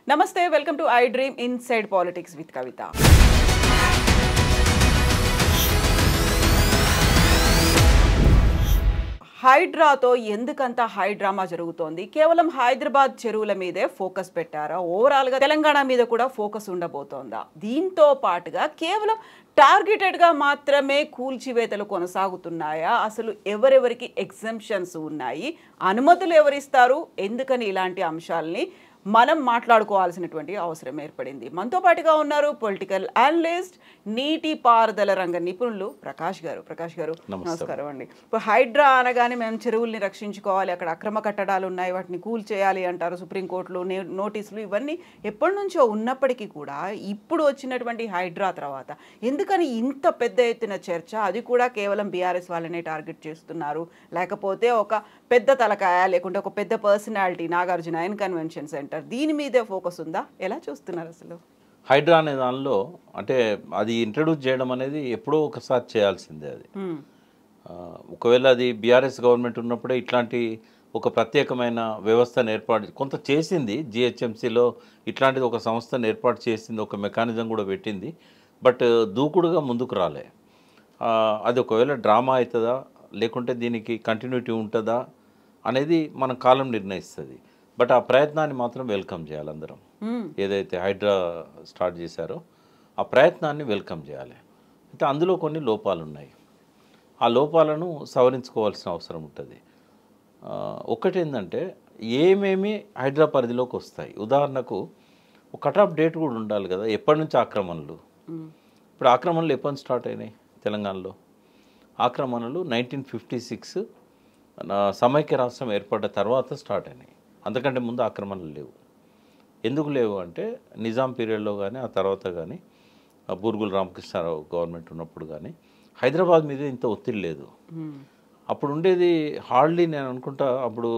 నమస్తే, welcome to I dream inside politics with Kavitha. హైడ్రాతో ఎందుకంత హైడ్రామా జరుగుతోంది? కేవలం హైదరాబాద్ చెరువుల మీదే ఫోకస్ పెట్టారా? ఓవరాల్గా తెలంగాణ మీద కూడా ఫోకస్ ఉండబోతోందా? దీంతో పాటుగా కేవలం టార్గెటెడ్గా మాత్రమే కూల్చివేతలు కొనసాగుతున్నాయా? అసలు ఎవరెవరికి ఎగ్జంప్షన్స్ ఉన్నాయి? అనుమతులు ఎవరిస్తారు? ఎందుకని ఇలాంటి అంశాలని మనం మాట్లాడుకోవాల్సినటువంటి అవసరం ఏర్పడింది. మనతో పాటుగా ఉన్నారు పొలిటికల్ అనలిస్ట్, నీటి పారుదల రంగ నిపుణులు ప్రకాష్ గారు. ప్రకాష్ గారు నమస్కారం అండి. ఇప్పుడు హైడ్రా అనగానే మేము చెరువుల్ని రక్షించుకోవాలి, అక్కడ అక్రమ కట్టడాలు ఉన్నాయి, వాటిని కూల్ చేయాలి అంటారు. సుప్రీంకోర్టులు నోటీసులు ఇవన్నీ ఎప్పటి నుంచో ఉన్నప్పటికీ కూడా ఇప్పుడు వచ్చినటువంటి హైడ్రా తర్వాత ఎందుకని ఇంత పెద్ద ఎత్తున చర్చ? అది కూడా కేవలం బీఆర్ఎస్ వాళ్ళనే టార్గెట్ చేస్తున్నారు, లేకపోతే ఒక పెద్ద తలకాయ లేకుంటే ఒక పెద్ద పర్సనాలిటీ నాగార్జున ఐన్ కన్వెన్షన్ సెంటర్ దీని మీదే ఫోకస్ ఉందా? ఎలా చూస్తున్నారు అసలు? హైడ్రా అనే దానిలో అంటే అది ఇంట్రడ్యూస్ చేయడం అనేది ఎప్పుడో ఒకసారి చేయాల్సిందే. అది ఒకవేళ అది బీఆర్ఎస్ గవర్నమెంట్ ఉన్నప్పుడే ఇట్లాంటి ఒక ప్రత్యేకమైన వ్యవస్థను ఏర్పాటు కొంత చేసింది. జిహెచ్ఎంసీలో ఇట్లాంటిది ఒక సంస్థను ఏర్పాటు చేసింది, ఒక మెకానిజం కూడా పెట్టింది. బట్ దూకుడుగా ముందుకు రాలే. అది ఒకవేళ డ్రామా అవుతుందా లేకుంటే దీనికి కంటిన్యూటీ ఉంటుందా అనేది మన కాలం నిర్ణయిస్తుంది. బట్ ఆ ప్రయత్నాన్ని మాత్రం వెల్కమ్ చేయాలి అందరం. ఏదైతే హైడ్రా స్టార్ట్ చేశారో ఆ ప్రయత్నాన్ని వెల్కమ్ చేయాలి. అయితే అందులో కొన్ని లోపాలు ఉన్నాయి, ఆ లోపాలను సవరించుకోవాల్సిన అవసరం ఉంటుంది. ఒకటి ఏంటంటే ఏమేమి హైడ్రా పరిధిలోకి వస్తాయి. ఉదాహరణకు ఒక కట్ ఆఫ్ డేట్ కూడా ఉండాలి కదా. ఎప్పటి నుంచి ఆక్రమణలు? ఇప్పుడు ఆక్రమణలు ఎప్పటి నుంచి స్టార్ట్ అయినాయి తెలంగాణలో? ఆక్రమణలు 1956 సమైక్య రాష్ట్రం ఏర్పడ్డ తర్వాత స్టార్ట్ అయినాయి. అంతకంటే ముందు ఆక్రమణలు లేవు. ఎందుకు లేవు అంటే నిజాం పీరియడ్లో కానీ ఆ తర్వాత కానీ బూర్గుల రామకృష్ణారావు గవర్నమెంట్ ఉన్నప్పుడు కానీ హైదరాబాద్ మీద ఇంత ఒత్తిడి లేదు. అప్పుడు ఉండేది హార్డ్లీ నేను అనుకుంటా అప్పుడు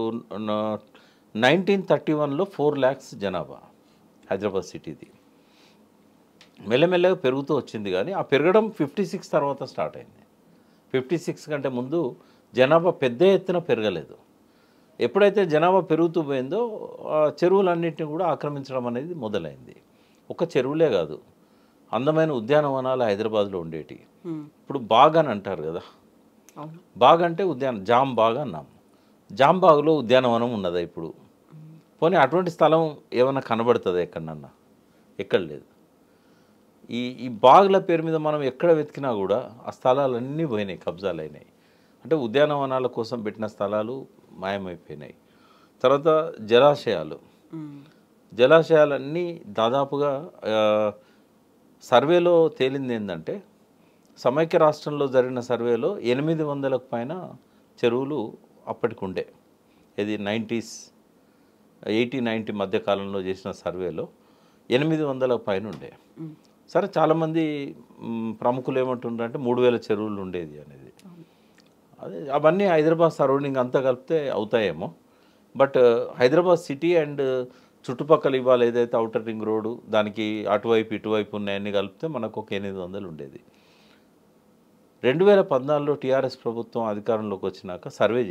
1931లో 4 lakhs జనాభా హైదరాబాద్ సిటీది. మెల్లమెల్లగా పెరుగుతూ వచ్చింది, కానీ ఆ పెరగడం 56 తర్వాత స్టార్ట్ అయింది. 56 కంటే ముందు జనాభా పెద్ద ఎత్తున పెరగలేదు. ఎప్పుడైతే జనాభా పెరుగుతూ పోయిందో చెరువులన్నింటినీ కూడా ఆక్రమించడం అనేది మొదలైంది. ఒక చెరువులే కాదు, అందమైన ఉద్యానవనాలు హైదరాబాద్లో ఉండేటి. ఇప్పుడు బాగ్ అని అంటారు కదా, బాగ్ అంటే జామ్ బాగ్ అన్నాం. జామ్ బాగ్లో ఉద్యానవనం ఉన్నదా ఇప్పుడు? పోనీ అటువంటి స్థలం ఏమైనా కనబడుతుందా ఎక్కడన్నా? ఎక్కడ లేదు. ఈ బాగ్ల పేరు మీద మనం ఎక్కడ వెతికినా కూడా ఆ స్థలాలన్నీ పోయినాయి, కబ్జాలు అయినాయి. అంటే ఉద్యానవనాల కోసం పెట్టిన స్థలాలు మాయమైపోయినాయి. తర్వాత జలాశయాలన్నీ దాదాపుగా సర్వేలో తేలింది ఏంటంటే సమైక్య రాష్ట్రంలో జరిగిన సర్వేలో 800కు పైన చెరువులు అప్పటికి ఉండే. ఇది 80-90 మధ్యకాలంలో చేసిన సర్వేలో 800కు పైన ఉండే. సరే, చాలామంది ప్రముఖులు ఏమంటున్నారంటే 3000 చెరువులు ఉండేది అనేది. అదే అవన్నీ హైదరాబాద్ సరౌండింగ్ అంతా కలిపితే అవుతాయేమో. బట్ హైదరాబాద్ సిటీ అండ్ చుట్టుపక్కల ఇవాళ ఏదైతే ఔటర్ రింగ్ రోడ్డు దానికి అటువైపు ఇటువైపు ఉన్నాయన్నీ కలిపితే మనకు ఒక 800 ఉండేది. 2014లో టీఆర్ఎస్ ప్రభుత్వం అధికారంలోకి వచ్చినాక సర్వే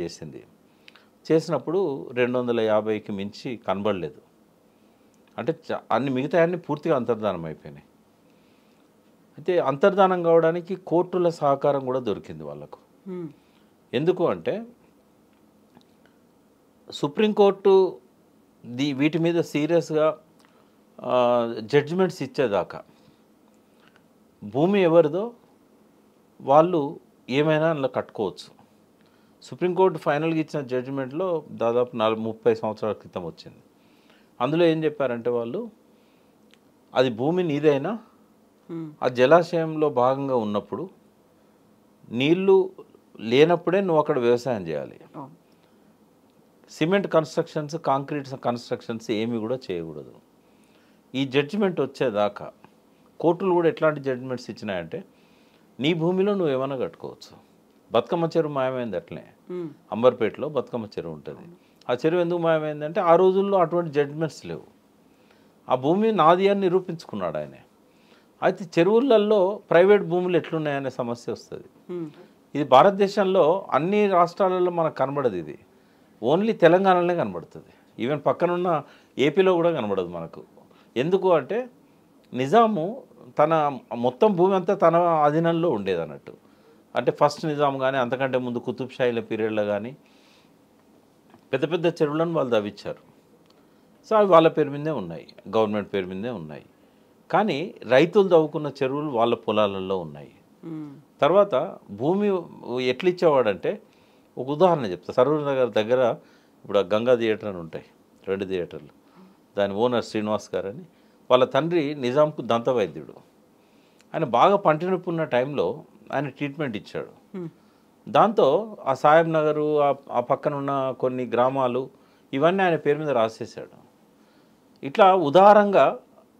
చేసినప్పుడు 250కి మించి కనబడలేదు. అంటే అన్ని మిగతా అన్నీ పూర్తిగా అంతర్ధానం అయిపోయినాయి. అయితే అంతర్ధానం కావడానికి కోర్టుల సహకారం కూడా దొరికింది వాళ్ళకు. ఎందుకు అంటే సుప్రీంకోర్టు వీటి మీద సీరియస్గా జడ్జిమెంట్స్ ఇచ్చేదాకా భూమి ఎవరిదో వాళ్ళు ఏమైనా అందులో కట్టుకోవచ్చు. సుప్రీంకోర్టు ఫైనల్గా ఇచ్చిన జడ్జిమెంట్లో దాదాపు 30 సంవత్సరాల క్రితం వచ్చింది. అందులో ఏం చెప్పారంటే వాళ్ళు, అది భూమి నీదైనా ఆ జలాశయంలో భాగంగా ఉన్నప్పుడు నీళ్ళు లేనప్పుడే నువ్వు అక్కడ వ్యవసాయం చేయాలి. సిమెంట్ కన్స్ట్రక్షన్స్, కాంక్రీట్ కన్స్ట్రక్షన్స్ ఏమి కూడా చేయకూడదు. ఈ జడ్జిమెంట్ వచ్చేదాకా కోర్టులు కూడా ఎట్లాంటి జడ్జిమెంట్స్ ఇచ్చినాయంటే నీ భూమిలో నువ్వు ఏమైనా కట్టుకోవచ్చు. బతుకమ్మ చెరువు మాయమైంది అట్లనే. అంబర్పేటలో బతుకమ్మ చెరువు ఉంటుంది. ఆ చెరువు ఎందుకు మాయమైందంటే ఆ రోజుల్లో అటువంటి జడ్జిమెంట్స్ లేవు. ఆ భూమి నాది అని నిరూపించుకున్నాడు ఆయన. అయితే చెరువులలో ప్రైవేట్ భూములు ఎట్లున్నాయనే సమస్య వస్తుంది. ఇది భారతదేశంలో అన్ని రాష్ట్రాలలో మనకు కనబడదు. ఇది ఓన్లీ తెలంగాణలోనే కనబడుతుంది. ఈవెన్ పక్కనున్న ఏపీలో కూడా కనబడదు మనకు. ఎందుకు అంటే నిజాము తన మొత్తం భూమి అంతా తన ఆధీనంలో ఉండేది అన్నట్టు. అంటే ఫస్ట్ నిజాం కానీ అంతకంటే ముందు కుతుబ్ షాహీల పీరియడ్లో కానీ పెద్ద పెద్ద చెరువులను వాళ్ళు తవ్వించారు. సో అవి వాళ్ళ పేరు మీదే ఉన్నాయి, గవర్నమెంట్ పేరు మీదే ఉన్నాయి. కానీ రైతులు తవ్వుకున్న చెరువులు వాళ్ళ పొలాలలో ఉన్నాయి. తర్వాత భూమి ఎట్లా ఇచ్చేవాడంటే ఒక ఉదాహరణ చెప్తా. సరూర్ నగర్ దగ్గర ఇప్పుడు గంగా థియేటర్ అని ఉంటాయి, 2 థియేటర్లు. దాని ఓనర్ శ్రీనివాస్ గారు అని, వాళ్ళ తండ్రి నిజాంకు దంత వైద్యుడు. ఆయన బాగా పంటి నొప్పి ఉన్న టైంలో ఆయన ట్రీట్మెంట్ ఇచ్చాడు. దాంతో ఆ సాహెబ్ నగరు, ఆ పక్కన ఉన్న కొన్ని గ్రామాలు ఇవన్నీ ఆయన పేరు మీద రాసేసాడు. ఇట్లా ఉదారంగా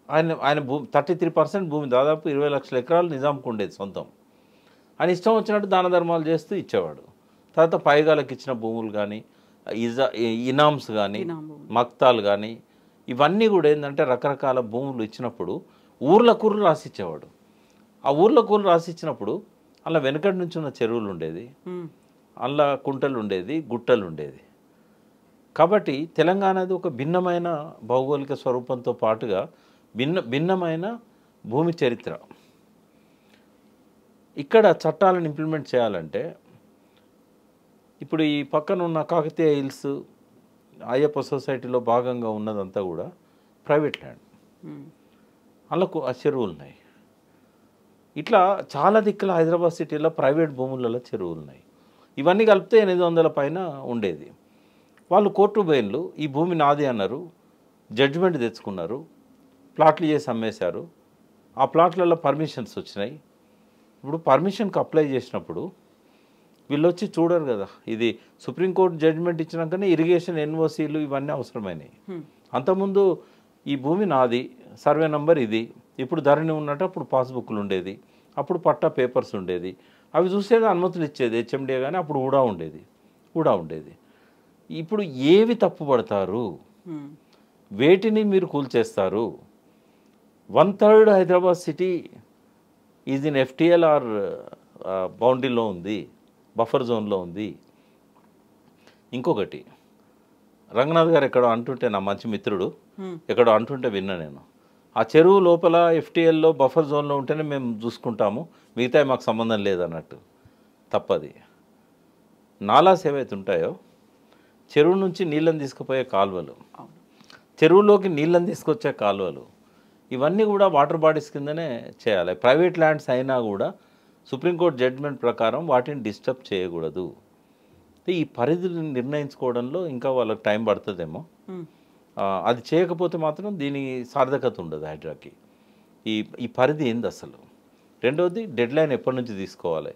ఆయన భూమి 33% భూమి, దాదాపు 20 లక్షల ఎకరాలు నిజాంకు ఉండేది సొంతం. ఆయన ఇష్టం వచ్చినట్టు దాన ధర్మాలు చేస్తూ ఇచ్చేవాడు. తర్వాత పైగాలకు ఇచ్చిన భూములు కానీ, ఇనామ్స్ కానీ, మక్తాలు కానీ, ఇవన్నీ కూడా ఏంటంటే రకరకాల భూములు ఇచ్చినప్పుడు ఊర్ల రాసిచ్చేవాడు. ఆ ఊర్ల రాసిచ్చినప్పుడు అలా వెనకటి నుంచి ఉన్న చెరువులు ఉండేది, అలా కుంటలు ఉండేది, గుట్టలు ఉండేది. కాబట్టి తెలంగాణది ఒక భిన్నమైన భౌగోళిక స్వరూపంతో పాటుగా భిన్నమైన భూమి చరిత్ర. ఇక్కడ చట్టాలను ఇంప్లిమెంట్ చేయాలంటే ఇప్పుడు ఈ పక్కన ఉన్న కాకతీయ హిల్స్, అయ్యప్ప సొసైటీలో భాగంగా ఉన్నదంతా కూడా ప్రైవేట్ ల్యాండ్, అందులో ఆ చెరువులు ఉన్నాయి. ఇట్లా చాలా దిక్కుల హైదరాబాద్ సిటీలో ప్రైవేట్ భూములలో చెరువులు ఉన్నాయి. ఇవన్నీ కలిపితే 800 పైన ఉండేది. వాళ్ళు కోర్టు బెయిన్లు ఈ భూమి నాది అన్నారు, జడ్జిమెంట్ తెచ్చుకున్నారు, ప్లాట్లు చేసి అమ్మేశారు. ఆ ప్లాట్లలో పర్మిషన్స్ వచ్చినాయి. ఇప్పుడు పర్మిషన్కి అప్లై చేసినప్పుడు వీళ్ళు వచ్చి చూడరు కదా. ఇది సుప్రీంకోర్టు జడ్జిమెంట్ ఇచ్చినాకనే ఇరిగేషన్ ఎన్ఓసీలు ఇవన్నీ అవసరమైనవి. అంతకుముందు ఈ భూమి నాది, సర్వే నంబర్ ఇది, ఇప్పుడు ధరణి ఉన్నట్టు అప్పుడు పాస్బుక్లు ఉండేది, అప్పుడు పట్టా పేపర్స్ ఉండేది, అవి చూసేది అనుమతులు ఇచ్చేది హెచ్ఎండిఏ, కానీ అప్పుడు కూడా ఉండేది. ఇప్పుడు ఏవి తప్పుపడతారు, వేటిని మీరు కూల్చేస్తారు? 1/3 Hyderabad city is in FTL or బౌండరీలో ఉంది, బఫర్ జోన్లో ఉంది. ఇంకొకటి రంగనాథ్ గారు ఎక్కడో అంటుంటే, నా మంచి మిత్రుడు ఎక్కడో అంటుంటే విన్నా నేను, ఆ చెరువు లోపల ఎఫ్టీఎల్లో బఫర్ జోన్లో ఉంటేనే మేము చూసుకుంటాము, మిగతా మాకు సంబంధం లేదన్నట్టు. తప్పది. నాలాస్ ఏవైతే ఉంటాయో, చెరువు నుంచి నీళ్ళని తీసుకుపోయే కాలువలు, చెరువులోకి నీళ్ళని తీసుకొచ్చే కాలువలు, ఇవన్నీ కూడా వాటర్ బాడీస్ కిందనే చేయాలి. ప్రైవేట్ ల్యాండ్స్ అయినా కూడా సుప్రీంకోర్టు జడ్జిమెంట్ ప్రకారం వాటిని డిస్టర్బ్ చేయకూడదు. ఈ పరిధిని నిర్ణయించుకోవడంలో ఇంకా వాళ్ళకి టైం పడుతుందేమో. అది చేయకపోతే మాత్రం దీని సార్థకత ఉండదు హైడ్రాకి. ఈ పరిధి ఏంది అసలు? రెండవది డెడ్ లైన్ ఎప్పటి నుంచి తీసుకోవాలి?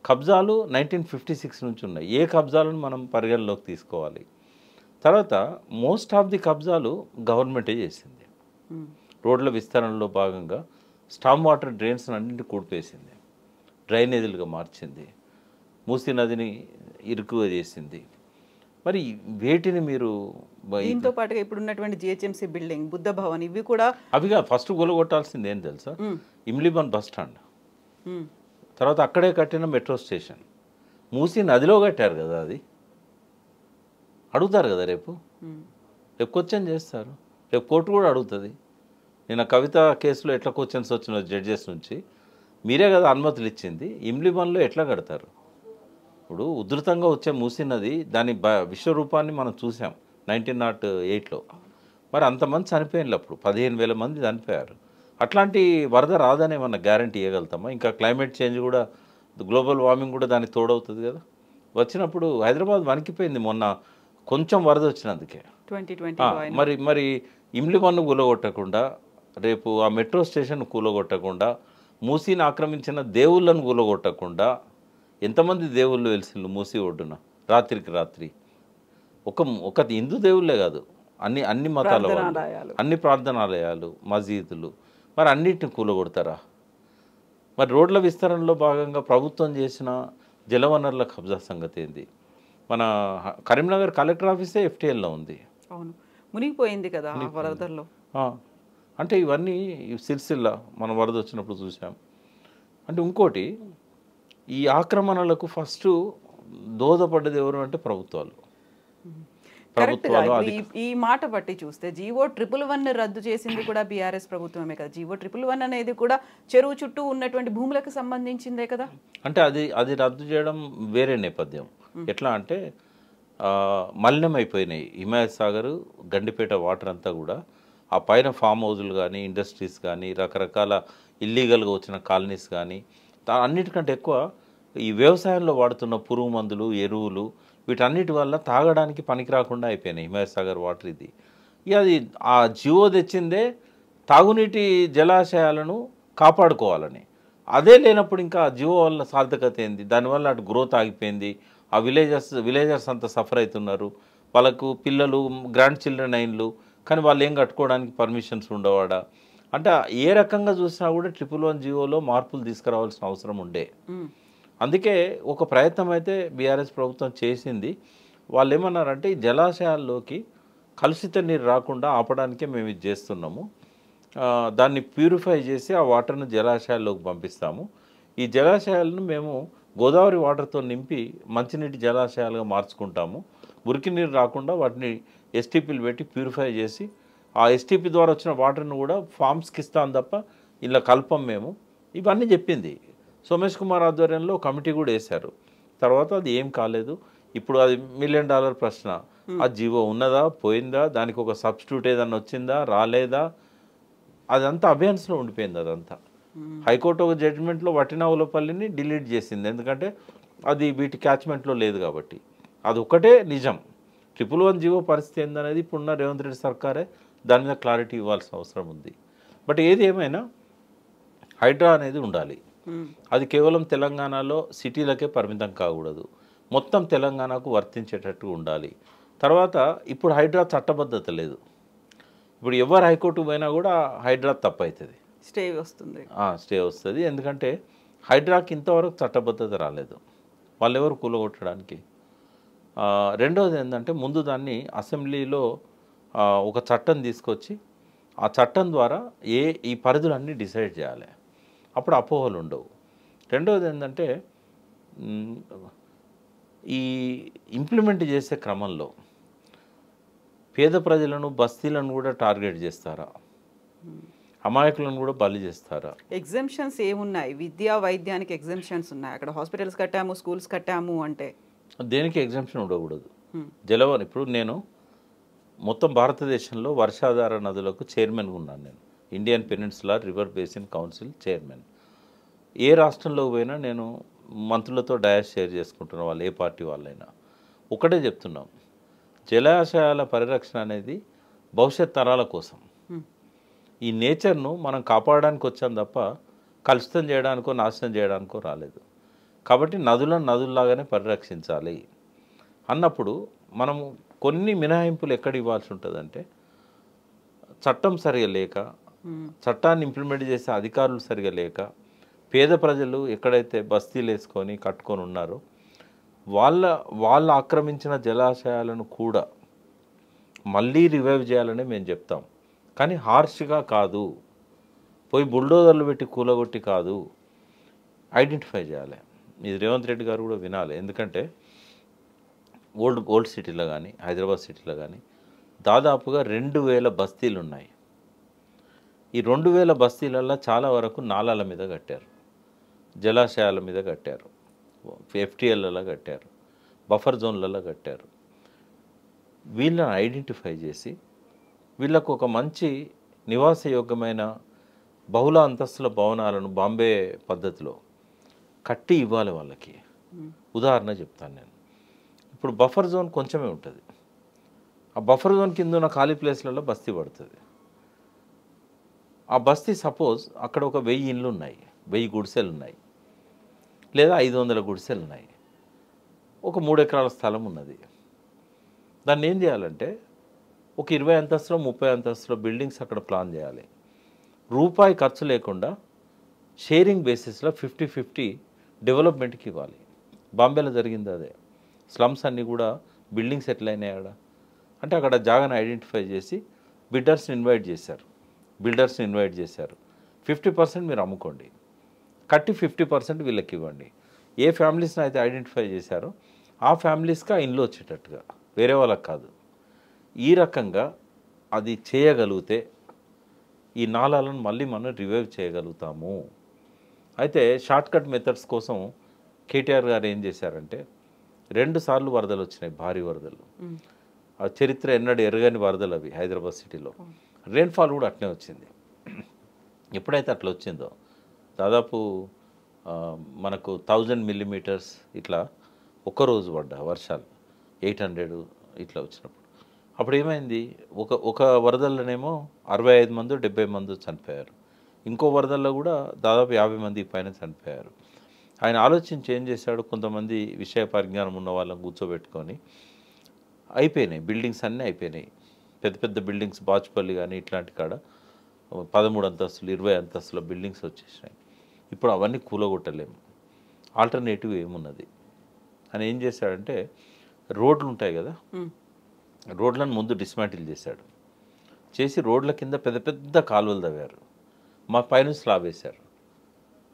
కబ్జాలు 1956 నుంచి ఉన్నాయి. ఏ కబ్జాలను మనం పరిగణలోకి తీసుకోవాలి? తర్వాత మోస్ట్ ఆఫ్ ది కబ్జాలు గవర్నమెంటే చేసింది. రోడ్ల విస్తరణలో భాగంగా స్టామ్ వాటర్ డ్రైన్స్ అన్నింటినీ కూడిపేసింది, డ్రైనేజీలుగా మార్చింది, మూసీ నదిని ఇరుకుగా చేసింది. మరి వేటిని మీరు దీంతో పాటుగా ఇప్పుడు ఉన్నటువంటి జిహెచ్ఎంసీ బిల్డింగ్, బుద్ధ భవన్, ఇవి కూడా అవిగా ఫస్ట్ గొలగొట్టాల్సింది ఏం తెలుసా? ఇమ్లీబన్ బస్ స్టాండ్, తర్వాత అక్కడే కట్టిన మెట్రో స్టేషన్, మూసీ నదిలో కట్టారు కదా. అది అడుగుతారు కదా రేపు క్వశ్చన్ చేస్తారు, రేపు కోర్టు కూడా అడుగుతుంది. నేను కవిత కేసులో ఎట్లా క్వశ్చన్స్ వచ్చిన జడ్జెస్ నుంచి, మీరే కదా అనుమతులు ఇచ్చింది, ఇమ్లీబన్లో ఎట్లా కడతారు? ఇప్పుడు ఉధృతంగా వచ్చే మూసీ నది దాని విశ్వరూపాన్ని మనం చూసాం 1908లో. మరి అంతమంది చనిపోయిన అప్పుడు 15,000 మంది చనిపోయారు. అట్లాంటి వరద రాదని ఏమన్నా గ్యారంటీ ఇవ్వగలుగుతామా? ఇంకా క్లైమేట్ చేంజ్ కూడా, గ్లోబల్ వార్మింగ్ కూడా దానికి తోడవుతుంది కదా. వచ్చినప్పుడు హైదరాబాద్ వణికిపోయింది మొన్న కొంచెం వరద వచ్చినందుకే. 2020 మరి ఇమ్లిమన్ను కూలగొట్టకుండా, రేపు ఆ మెట్రో స్టేషన్ కూలగొట్టకుండా, మూసీని ఆక్రమించిన దేవుళ్ళను కూలగొట్టకుండా, ఎంతమంది దేవుళ్ళు వెలిసిండ్రు మూసీ ఒడ్డున రాత్రికి రాత్రి? ఒక హిందూ దేవుళ్ళే కాదు, అన్ని మతాల వాళ్ళు, అన్ని ప్రార్థనాలయాలు, మసీదులు, మరి అన్నిటిని కూలగొడతారా? మరి రోడ్ల విస్తరణలో భాగంగా ప్రభుత్వం చేసిన జలవనరుల కబ్జా సంగతి ఏంది? మన కరీంనగర్ కలెక్టర్ ఆఫీసే ఎఫ్టీఎల్లో ఉంది. అవును, మునిగిపోయింది కదా వరదల్లో. అంటే ఇవన్నీ సిరిసిల్ల మన వరద వచ్చినప్పుడు చూసాం. అంటే ఇంకోటి, ఈ ఆక్రమణలకు ఫస్ట్ దోహదపడ్డది ఎవరు అంటే ప్రభుత్వాలు. ప్రభుత్వాలు ఈ మాట బట్టి చూస్తే జీవో 111 రద్దు చేసింది కూడా బీఆర్ఎస్ ప్రభుత్వమే కదా. జీవో 111 అనేది కూడా చెరువు చుట్టూ ఉన్నటువంటి భూములకు సంబంధించిందే కదా. అంటే అది రద్దు చేయడం వేరే నేపథ్యం. ఎట్లా అంటే మలినం అయిపోయినాయి హిమాయత్ సాగర్, గండిపేట వాటర్ అంతా కూడా. ఆ పైన ఫామ్ హౌజులు కానీ, ఇండస్ట్రీస్ కానీ, రకరకాల ఇల్లీగల్గా వచ్చిన కాలనీస్ కానీ, అన్నిటికంటే ఎక్కువ ఈ వ్యవసాయంలో వాడుతున్న పురుగు మందులు, ఎరువులు, వీటన్నిటి వల్ల తాగడానికి పనికి రాకుండా అయిపోయినాయి హిమాయత్ సాగర్ వాటర్. ఇది ఇక అది ఆ జియో తెచ్చిందే తాగునీటి జలాశయాలను కాపాడుకోవాలని. అదే లేనప్పుడు ఇంకా జియో వల్ల సార్థకత ఏంది? దానివల్ల అటు గ్రోత్ ఆగిపోయింది. ఆ విలేజర్స్ అంతా సఫర్ అవుతున్నారు. వాళ్ళకు పిల్లలు, గ్రాండ్ చిల్డ్రన్ అయిన్లు, కానీ వాళ్ళు ఏం కట్టుకోవడానికి పర్మిషన్స్ ఉండవాడా? అంటే ఏ రకంగా చూసినా కూడా 111 జియోలో మార్పులు తీసుకురావాల్సిన అవసరం ఉండే. అందుకే ఒక ప్రయత్నం అయితే బీఆర్ఎస్ ప్రభుత్వం చేసింది. వాళ్ళు ఏమన్నారంటే ఈ జలాశయాల్లోకి కలుషిత నీరు రాకుండా ఆపడానికే మేము ఇది చేస్తున్నాము. దాన్ని ప్యూరిఫై చేసి ఆ వాటర్ను జలాశయాల్లోకి పంపిస్తాము. ఈ జలాశయాలను మేము గోదావరి వాటర్తో నింపి మంచినీటి జలాశయాలుగా మార్చుకుంటాము. మురికి నీరు రాకుండా వాటిని ఎస్టీపీలు పెట్టి ప్యూరిఫై చేసి ఆ ఎస్టీపీ ద్వారా వచ్చిన వాటర్ను కూడా ఫామ్స్కి ఇస్తాం తప్ప ఇలా కల్పం మేము. ఇవన్నీ చెప్పింది. సోమేష్ కుమార్ ఆధ్వర్యంలో కమిటీ కూడా వేశారు. తర్వాత అది ఏం కాలేదు. ఇప్పుడు అది $1 మిలియన్ ప్రశ్న. ఆ జీవో ఉన్నదా, పోయిందా, దానికి ఒక సబ్స్టిట్యూట్ ఏదన్నా వచ్చిందా, రాలేదా, అదంతా అబియన్స్లో ఉండిపోయింది. అదంతా హైకోర్టు ఒక జడ్జిమెంట్లో వటినావులపల్లిని డిలీట్ చేసింది. ఎందుకంటే అది వీటి క్యాచ్మెంట్లో లేదు కాబట్టి. అది ఒకటే నిజం. 111 జీవో పరిస్థితి ఏందనేది ఇప్పుడున్న రేవంత్ రెడ్డి సర్కారే దాని మీద క్లారిటీ ఇవ్వాల్సిన అవసరం ఉంది. బట్ ఏది ఏమైనా హైడ్రా అనేది ఉండాలి. అది కేవలం తెలంగాణలో సిటీలకే పరిమితం కాకూడదు, మొత్తం తెలంగాణకు వర్తించేటట్టు ఉండాలి. తర్వాత ఇప్పుడు హైడ్రా చట్టబద్ధత లేదు. ఇప్పుడు ఎవరు హైకోర్టు పోయినా కూడా హైడ్రా తప్పవుతుంది, స్టే వస్తుంది. ఎందుకంటే హైడ్రాకి ఇంతవరకు చట్టబద్ధత రాలేదు. వాళ్ళు ఎవరు కూలగొట్టడానికి. రెండవది ఏంటంటే ముందు దాన్ని అసెంబ్లీలో ఒక చట్టం తీసుకొచ్చి ఆ చట్టం ద్వారా ఈ పరిధులన్నీ డిసైడ్ చేయాలి. అప్పుడు అపోహలు ఉండవు. రెండవది ఏంటంటే ఈ ఇంప్లిమెంట్ చేసే క్రమంలో పేద ప్రజలను, బస్తీలను కూడా టార్గెట్ చేస్తారా, అమాయకులను కూడా బలి చేస్తారా? ఎగ్జామ్షన్స్ ఏమున్నాయి? విద్యా వైద్యానికి ఎగ్జామ్షన్స్ ఉన్నాయి. అక్కడ హాస్పిటల్స్ కట్టాము, స్కూల్స్ కట్టాము అంటే దేనికి ఎగ్జామ్షన్ ఉండకూడదు. జలవని ఇప్పుడు నేను మొత్తం భారతదేశంలో వర్షాధార నదులకు చైర్మన్గా ఉన్నాను. నేను Indian peninsular river basin council chairman. ఏ రాష్ట్రంలో పోయినా నేను మంత్రులతో డయాస్ షేర్ చేసుకుంటున్న వాళ్ళు, ఏ పార్టీ వాళ్ళైనా ఒకటే చెప్తున్నాం, జలాశయాల పరిరక్షణ అనేది భవిష్యత్ తరాల కోసం. ఈ నేచర్ను మనం కాపాడడానికి వచ్చాం తప్ప కలుషితం చేయడానికో నాశనం చేయడానికో రాలేదు. కాబట్టి నదులను నదుల్లాగానే పరిరక్షించాలి అన్నప్పుడు మనం కొన్ని మినహాయింపులు ఎక్కడ ఇవ్వాల్సి ఉంటుందంటే, చట్టం సరిగా లేక, చట్టాన్ని ఇంప్లిమెంట్ చేసే అధికారులు సరిగా లేక, పేద ప్రజలు ఎక్కడైతే బస్తీలు వేసుకొని కట్టుకొని ఉన్నారో వాళ్ళ ఆక్రమించిన జలాశయాలను కూడా మళ్ళీ రివైవ్ చేయాలని మేము చెప్తాం. కానీ హార్ష్గా కాదు, పోయి బుల్డోజర్లు పెట్టి కూలగొట్టి కాదు, ఐడెంటిఫై చేయాలి. ఇది రేవంత్ రెడ్డి గారు కూడా వినాలి. ఎందుకంటే ఓల్డ్ సిటీలో కానీ, హైదరాబాద్ సిటీలో కానీ దాదాపుగా 2000 బస్తీలు ఉన్నాయి. ఈ 2000 బస్తీలలో చాలా వరకు నాలాల మీద కట్టారు, జలాశయాల మీద కట్టారు, ఎఫ్టీఎల్లలో కట్టారు, బఫర్ జోన్లలో కట్టారు. వీళ్ళని ఐడెంటిఫై చేసి వీళ్ళకు ఒక మంచి నివాసయోగ్యమైన బహుళ అంతస్తుల భవనాలను బాంబే పద్ధతిలో కట్టి ఇవ్వాలి వాళ్ళకి. ఉదాహరణ చెప్తాను నేను. ఇప్పుడు బఫర్ జోన్ కొంచెమే ఉంటుంది. ఆ బఫర్ జోన్ కింద ఉన్న ఖాళీ ప్లేస్లలో బస్తీ పడుతుంది. ఆ బస్తీ సపోజ్ అక్కడ ఒక 1000 ఇండ్లు ఉన్నాయి, 1000 గుడిసెలు ఉన్నాయి, లేదా 500 గుడిసెలు ఉన్నాయి, ఒక 3 ఎకరాల స్థలం ఉన్నది. దాన్ని ఏం చేయాలంటే ఒక 20 అంతస్తులో 30 అంతస్తులో బిల్డింగ్స్ అక్కడ ప్లాన్ చేయాలి. రూపాయి ఖర్చు లేకుండా షేరింగ్ బేసిస్లో 50-50 డెవలప్మెంట్కి ఇవ్వాలి. బాంబేలో జరిగింది అదే. స్లమ్స్ అన్నీ కూడా బిల్డింగ్స్ ఎట్లయినాయి అక్కడ అంటే అక్కడ జాగాను ఐడెంటిఫై చేసి బిల్డర్స్ని ఇన్వైట్ చేశారు. 50% మీరు అమ్ముకోండి, కట్టి 50% వీళ్ళకి ఇవ్వండి. ఏ ఫ్యామిలీస్ని అయితే ఐడెంటిఫై చేశారో ఆ ఫ్యామిలీస్కి ఆ ఇండ్లు వచ్చేటట్టుగా, వేరే వాళ్ళకి కాదు. ఈ రకంగా అది చేయగలిగితే ఈ నాలాలను మళ్ళీ మనం రివైవ్ చేయగలుగుతాము. అయితే షార్ట్కట్ మెథడ్స్ కోసం కేటీఆర్ గారు ఏం చేశారంటే 2 సార్లు వరదలు వచ్చినాయి, భారీ వరదలు. ఆ చరిత్ర ఎన్నడూ ఎరగని వరదలు అవి హైదరాబాద్ సిటీలో. రెయిన్ఫాల్ కూడా అట్నే వచ్చింది. ఎప్పుడైతే అట్లా వచ్చిందో దాదాపు మనకు 1000 మిల్లీమీటర్స్ ఇట్లా ఒక్కరోజు పడ్డా వర్షాలు, 800 ఇట్లా వచ్చినప్పుడు అప్పుడు ఏమైంది, ఒక వరదల్లోనేమో 65 మంది 70 మంది చనిపోయారు. ఇంకో వరదల్లో కూడా దాదాపు 50 మంది పైన చనిపోయారు. ఆయన ఆలోచించి ఏం చేశాడు, కొంతమంది విషయ పరిజ్ఞానం ఉన్న వాళ్ళని కూర్చోబెట్టుకొని అయిపోయినాయి బిల్డింగ్స్ అన్నీ అయిపోయినాయి. పెద్ద పెద్ద బిల్డింగ్స్ బాచుపల్లి కానీ ఇట్లాంటి కాడ 13 అంతస్తులు 20 అంతస్తుల బిల్డింగ్స్ వచ్చేసినాయి. ఇప్పుడు అవన్నీ కూలగొట్టలేము, ఆల్టర్నేటివ్ ఏమున్నది అని ఏం చేశాడంటే రోడ్లు ఉంటాయి కదా, రోడ్లను ముందు డిస్మాంటిల్ చేశాడు. చేసి రోడ్ల కింద పెద్ద పెద్ద కాలువలు తవ్వారు, మా పైన స్లాబ్ వేశారు.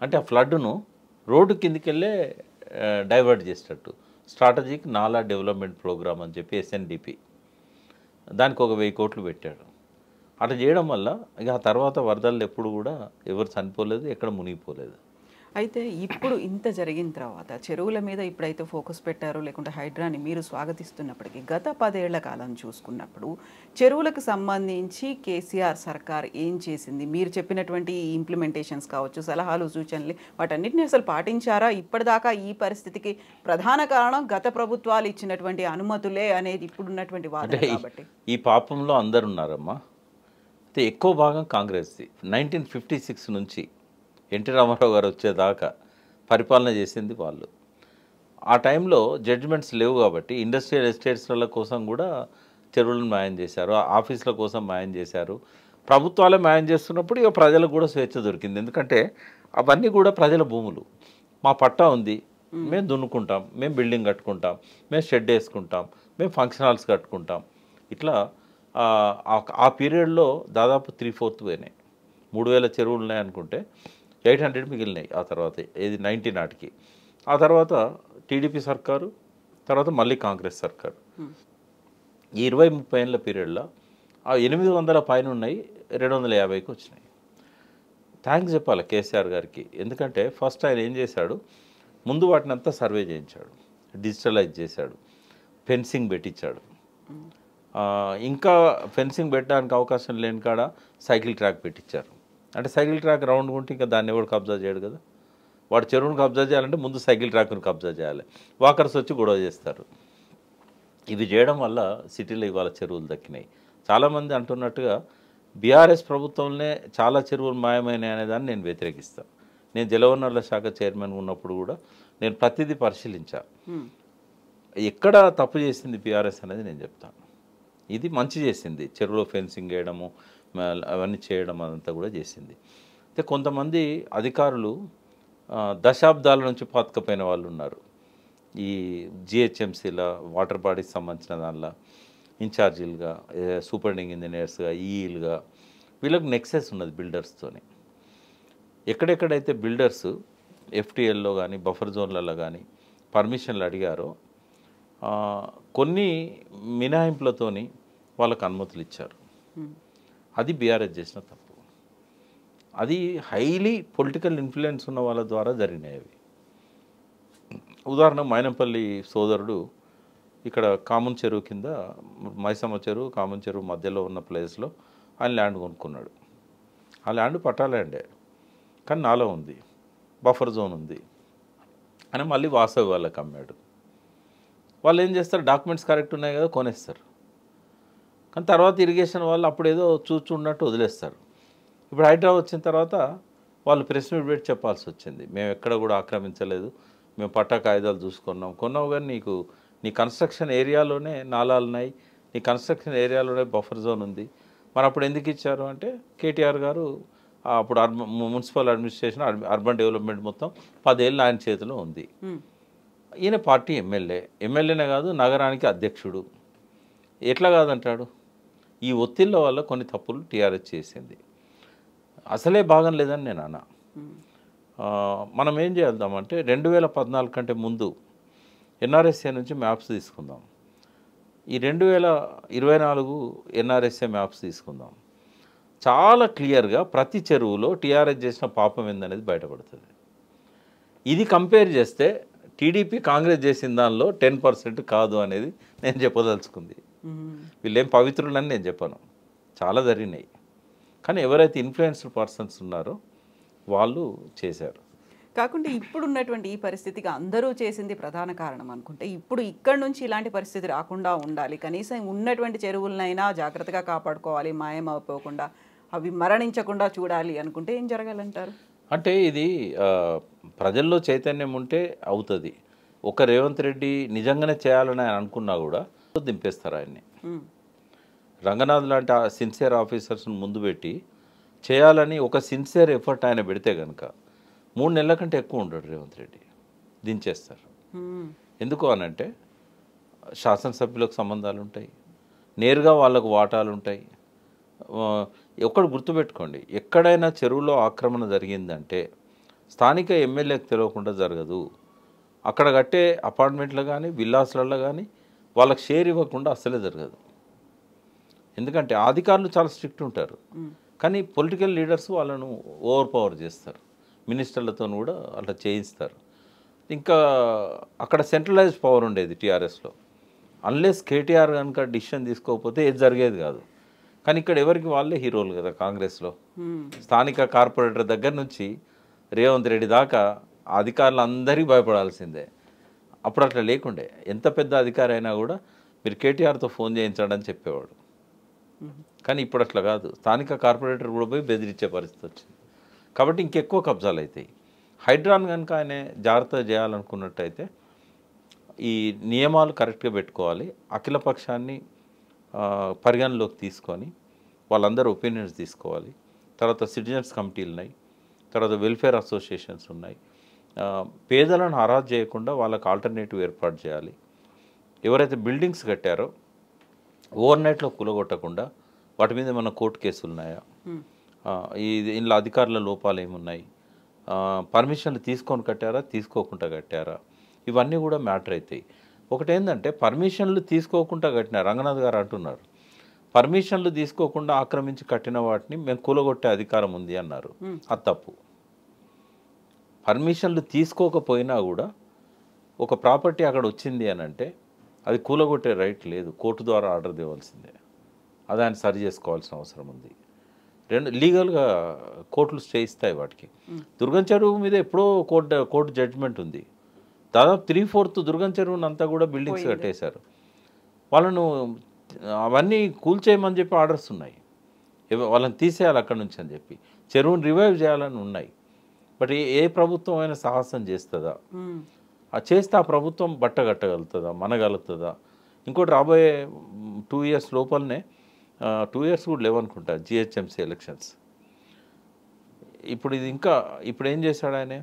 అంటే ఆ ఫ్లడ్ను రోడ్డు కిందికి వెళ్ళే డైవర్ట్ చేసేటట్టు స్ట్రాటజిక్ నాలా డెవలప్మెంట్ ప్రోగ్రామ్ అని చెప్పి SNDP దానికి ఒక 1000 కోట్లు పెట్టాడు. అట్లా చేయడం వల్ల ఇక ఆ తర్వాత వరదలు ఎప్పుడు కూడా ఎవరు చనిపోలేదు, ఎక్కడ మునిగిపోలేదు. అయితే ఇప్పుడు ఇంత జరిగిన తర్వాత చెరువుల మీద ఇప్పుడైతే ఫోకస్ పెట్టారో లేకుంటే హైడ్రాని మీరు స్వాగతిస్తున్నప్పటికీ గత 10 ఏళ్ల కాలం చూసుకున్నప్పుడు చెరువులకు సంబంధించి కేసీఆర్ సర్కార్ ఏం చేసింది? మీరు చెప్పినటువంటి ఇంప్లిమెంటేషన్స్ కావచ్చు, సలహాలు సూచనలు, వాటన్నిటిని అసలు పాటించారా? ఇప్పటిదాకా ఈ పరిస్థితికి ప్రధాన కారణం గత ప్రభుత్వాలు ఇచ్చినటువంటి అనుమతులే అనేది ఇప్పుడున్నటువంటి వాదన కాబట్టి. ఈ పాపంలో అందరు ఉన్నారమ్మా. అయితే ఎక్కువ భాగం కాంగ్రెస్ది. 1956 నుంచి ఎన్టీ రామారావు గారు వచ్చేదాకా పరిపాలన చేసింది వాళ్ళు. ఆ టైంలో జడ్జిమెంట్స్ లేవు కాబట్టి ఇండస్ట్రియల్ ఎస్టేట్స్ల కోసం కూడా చెరువులను మాయం చేశారు, ఆఫీసుల కోసం మాయం చేశారు. ప్రభుత్వాలే మాయం చేస్తున్నప్పుడు ఇక ప్రజలకు కూడా స్వేచ్ఛ దొరికింది. ఎందుకంటే అవన్నీ కూడా ప్రజల భూములు. మా పట్టా ఉంది, మేము దున్నుకుంటాం, మేము బిల్డింగ్ కట్టుకుంటాం, మేము షెడ్ వేసుకుంటాం, మేము ఫంక్షన్ హాల్స్ కట్టుకుంటాం. ఇట్లా ఆ పీరియడ్లో దాదాపు 3/4 పోయినాయి. 3000 చెరువులు ఉన్నాయనుకుంటే 800 మిగిలినాయి. ఆ తర్వాత ఇది 90 నాటికి. ఆ తర్వాత టీడీపీ సర్కారు, తర్వాత మళ్ళీ కాంగ్రెస్ సర్కారు. ఈ 20-30 ఏళ్ళ పీరియడ్లో ఆ 800 పైన ఉన్నాయి, 250కి వచ్చినాయి. థ్యాంక్స్ చెప్పాలి కేసీఆర్ గారికి. ఎందుకంటే ఫస్ట్ ఆయన ఏం చేశాడు, ముందు వాటిని అంతా సర్వే చేయించాడు, డిజిటలైజ్ చేశాడు, ఫెన్సింగ్ పెట్టించాడు. ఇంకా ఫెన్సింగ్ పెట్టడానికి అవకాశం లేని కాడ సైకిల్ ట్రాక్ పెట్టించారు. అంటే సైకిల్ ట్రాక్ రౌండ్ ఉంటే ఇంకా దాన్ని ఎవడు కబ్జా చేయడు కదా. వాడు చెరువును కబ్జా చేయాలంటే ముందు సైకిల్ ట్రాక్ను కబ్జా చేయాలి. వాకర్స్ వచ్చి గొడవ చేస్తారు. ఇవి చేయడం వల్ల సిటీలో ఇవాళ చెరువులు దక్కినాయి. చాలామంది అంటున్నట్టుగా బీఆర్ఎస్ ప్రభుత్వంలోనే చాలా చెరువులు మాయమైనాయి అనేదాన్ని నేను వ్యతిరేకిస్తాను. నేను జలవనరుల శాఖ చైర్మన్ ఉన్నప్పుడు కూడా నేను ప్రతిదీ పరిశీలించాను. ఎక్కడ తప్పు చేసింది బీఆర్ఎస్ అనేది నేను చెప్తాను. ఇది మంచి చేసింది, చెరువులో ఫెన్సింగ్ వేయడము అవన్నీ చేయడం అదంతా కూడా చేసింది. అయితే కొంతమంది అధికారులు దశాబ్దాల నుంచి పాతుకపోయిన వాళ్ళు ఉన్నారు. ఈ జిహెచ్ఎంసీల వాటర్ బాడీకి సంబంధించిన దానిలో ఇన్ఛార్జీలుగా, సూపరింటెండింగ్ ఇంజనీర్స్గా, ఈఈలుగా వీళ్ళకి నెక్సెస్ ఉన్నది బిల్డర్స్తోని. ఎక్కడెక్కడైతే బిల్డర్స్ FTLలో కానీ బఫర్ జోన్లలో కానీ పర్మిషన్లు అడిగారో కొన్ని మినహాయింపులతోని వాళ్ళకు అనుమతులు ఇచ్చారు. అది బీఆర్ఎస్ చేసిన తప్పు. అది హైలీ పొలిటికల్ ఇన్ఫ్లుయెన్స్ ఉన్న వాళ్ళ ద్వారా జరిగినాయి అవి. ఉదాహరణ మైనంపల్లి సోదరుడు ఇక్కడ కామన్ చెరువు కింద, మైసమ్మ చెరువు కామన్ చెరువు మధ్యలో ఉన్న ప్లేస్లో ఆయన ల్యాండ్ కొనుక్కున్నాడు. ఆ ల్యాండ్ పట్టా ల్యాండే, కానీ నాలో ఉంది, బఫర్ జోన్ ఉంది అని మళ్ళీ వాసవి వాళ్ళకి అమ్మాడు. వాళ్ళు ఏం చేస్తారు, డాక్యుమెంట్స్ కరెక్ట్ ఉన్నాయి కదా కొనేస్తారు. కానీ తర్వాత ఇరిగేషన్ వాళ్ళు అప్పుడు ఏదో చూచున్నట్టు వదిలేస్తారు. ఇప్పుడు హైదరాబాద్ వచ్చిన తర్వాత వాళ్ళు ప్రెస్ మీట్ పెట్టి చెప్పాల్సి వచ్చింది, మేము ఎక్కడ కూడా ఆక్రమించలేదు, మేము పట్టా కాయిదాలు చూసుకున్నాం. కొన్నావు కానీ నీ కన్స్ట్రక్షన్ ఏరియాలోనే నాలాలు ఉన్నాయి, నీ కన్స్ట్రక్షన్ ఏరియాలోనే బఫర్ జోన్ ఉంది, మరి అప్పుడు ఎందుకు ఇచ్చారు అంటే కేటీఆర్ గారు అప్పుడు మున్సిపల్ అడ్మినిస్ట్రేషన్ అర్బన్ డెవలప్మెంట్ మొత్తం 10 ఏళ్ళు ఆయన చేతిలో ఉంది. ఈయన పార్టీ ఎమ్మెల్యేనే కాదు నగరానికి అధ్యక్షుడు. ఎట్లా కాదంటాడు? ఈ ఒత్తిళ్ళ వల్ల కొన్ని తప్పులు టీఆర్ఎస్ చేసింది. అసలే భాగం లేదని నేను అన్నా. మనం ఏం చేద్దామంటే 2014 కంటే ముందు NRSA నుంచి మ్యాప్స్ తీసుకుందాం. ఈ 2024 ఎన్ఆర్ఎస్ఏ మ్యాప్స్ తీసుకుందాం. చాలా క్లియర్గా ప్రతి చెరువులో టీఆర్ఎస్ చేసిన పాపం ఏందనేది బయటపడుతుంది. ఇది కంపేర్ చేస్తే టీడీపీ కాంగ్రెస్ చేసిన దానిలో 10% కాదు అనేది నేను చెప్పదలుచుకుంది. వీళ్ళేం పవిత్రులని నేను చెప్పను, చాలా జరిగినాయి. కానీ ఎవరైతే ఇన్ఫ్లుయెన్స్డ్ పర్సన్స్ ఉన్నారో వాళ్ళు చేశారు. కాకుండా ఇప్పుడు ఉన్నటువంటి ఈ పరిస్థితికి అందరూ చేసింది ప్రధాన కారణం అనుకుంటే, ఇప్పుడు ఇక్కడ నుంచి ఇలాంటి పరిస్థితి రాకుండా ఉండాలి, కనీసం ఉన్నటువంటి చెరువులనైనా జాగ్రత్తగా కాపాడుకోవాలి, మాయం అయిపోకుండా అవి మరణించకుండా చూడాలి అనుకుంటే ఏం జరగాలంటారు? అంటే ఇది ప్రజల్లో చైతన్యం ఉంటే అవుతుంది. ఒక రేవంత్ రెడ్డి నిజంగానే చేయాలని ఆయన అనుకున్నా కూడా దింపేస్తారు ఆయన్ని. రంగనాథ్ లాంటి సిన్సియర్ ఆఫీసర్స్ని ముందు పెట్టి చేయాలని ఒక సిన్సియర్ ఎఫర్ట్ ఆయన పెడితే కనుక 3 నెలల కంటే ఎక్కువ ఉండడు రేవంత్ రెడ్డి, దించేస్తారు. ఎందుకు అనంటే శాసనసభ్యులకు సంబంధాలు ఉంటాయి, నేరుగా వాళ్ళకు వాటాలు ఉంటాయి. ఒకటి గుర్తుపెట్టుకోండి, ఎక్కడైనా చెరువులో ఆక్రమణ జరిగిందంటే స్థానిక ఎమ్మెల్యేకి తెలియకుండా జరగదు. అక్కడ కట్టే అపార్ట్మెంట్లు కానీ విల్లాస్లలో కానీ వాళ్ళకి షేర్ ఇవ్వకుండా అస్సలే జరగదు. ఎందుకంటే అధికారులు చాలా స్ట్రిక్ట్ ఉంటారు, కానీ పొలిటికల్ లీడర్స్ వాళ్ళను ఓవర్ పవర్ చేస్తారు, మినిస్టర్లతో కూడా అట్లా చేయిస్తారు. ఇంకా అక్కడ సెంట్రలైజ్డ్ పవర్ ఉండేది టీఆర్ఎస్లో. అన్లెస్ కేటీఆర్ కనుక డిసిషన్ తీసుకోకపోతే ఏది జరిగేది కాదు. కానీ ఇక్కడ ఎవరికి వాళ్ళే హీరోలు కదా కాంగ్రెస్లో. స్థానిక కార్పొరేటర్ దగ్గర నుంచి రేవంత్ రెడ్డి దాకా అధికారులు అందరికీ భయపడాల్సిందే. అప్పుడు అట్లా లేకుండే, ఎంత పెద్ద అధికారి అయినా కూడా మీరు కేటీఆర్తో ఫోన్ చేయించండి అని చెప్పేవాడు. కానీ ఇప్పుడు అట్లా కాదు, స్థానిక కార్పొరేటర్ కూడా పోయి బెదిరించే పరిస్థితి వచ్చింది. కాబట్టి ఇంకెక్కువ కబ్జాలు అవుతాయి. హైడ్రాన్ కనుక ఆయన జాగ్రత్త చేయాలనుకున్నట్టయితే ఈ నియమాలు కరెక్ట్గా పెట్టుకోవాలి, అఖిలపక్షాన్ని పరిగణలోకి తీసుకొని వాళ్ళందరూ ఒపీనియన్స్ తీసుకోవాలి. తర్వాత సిటిజన్స్ కమిటీలు ఉన్నాయి, తర్వాత వెల్ఫేర్ అసోసియేషన్స్ ఉన్నాయి. పేదలను హరాజ్ చేయకుండా వాళ్ళకి ఆల్టర్నేటివ్ ఏర్పాటు చేయాలి. ఎవరైతే బిల్డింగ్స్ కట్టారో ఓవర్ నైట్లో కూలగొట్టకుండా వాటి మీద ఏమైనా కోర్టు కేసులు ఉన్నాయా, ఇందులో అధికారుల లోపాలు ఏమున్నాయి, పర్మిషన్లు తీసుకొని కట్టారా తీసుకోకుండా కట్టారా, ఇవన్నీ కూడా మ్యాటర్ అవుతాయి. ఒకటి ఏంటంటే పర్మిషన్లు తీసుకోకుండా కట్టిన రంగనాథ్ గారు అంటున్నారు, పర్మిషన్లు తీసుకోకుండా ఆక్రమించి కట్టిన వాటిని మేము కూలగొట్టే అధికారం ఉంది అన్నారు. అది తప్పు. పర్మిషన్లు తీసుకోకపోయినా కూడా ఒక ప్రాపర్టీ అక్కడ వచ్చింది అని అంటే అది కూలగొట్టే రైట్ లేదు, కోర్టు ద్వారా ఆర్డర్ తేవాల్సిందే. అది ఆయన సరి చేసుకోవాల్సిన అవసరం ఉంది. లీగల్గా కోర్టులు స్టే ఇస్తాయి వాటికి. దుర్గం చెరువు మీద ఎప్పుడో కోర్టు జడ్జిమెంట్ ఉంది. దాదాపు 3/4 దుర్గం చెరువుని అంతా కూడా బిల్డింగ్స్ కట్టేశారు. వాళ్ళను అవన్నీ కూల్చేయమని చెప్పి ఆర్డర్స్ ఉన్నాయి, వాళ్ళని తీసేయాలి అక్కడి నుంచి అని చెప్పి, చెరువుని రివైవ్ చేయాలని ఉన్నాయి. బట్ ఏ ప్రభుత్వం అయినా సాహసం చేస్తుందా? చేస్తే ఆ ప్రభుత్వం బట్టగట్టగలుగుతుందా, మనగలుగుతుందా? ఇంకోటి రాబోయే 2 years లోపలనే 2 years కూడా లేవనుకుంటా జిహెచ్ఎంసీ ఎలక్షన్స్. ఇప్పుడు ఏం చేశాడు ఆయన,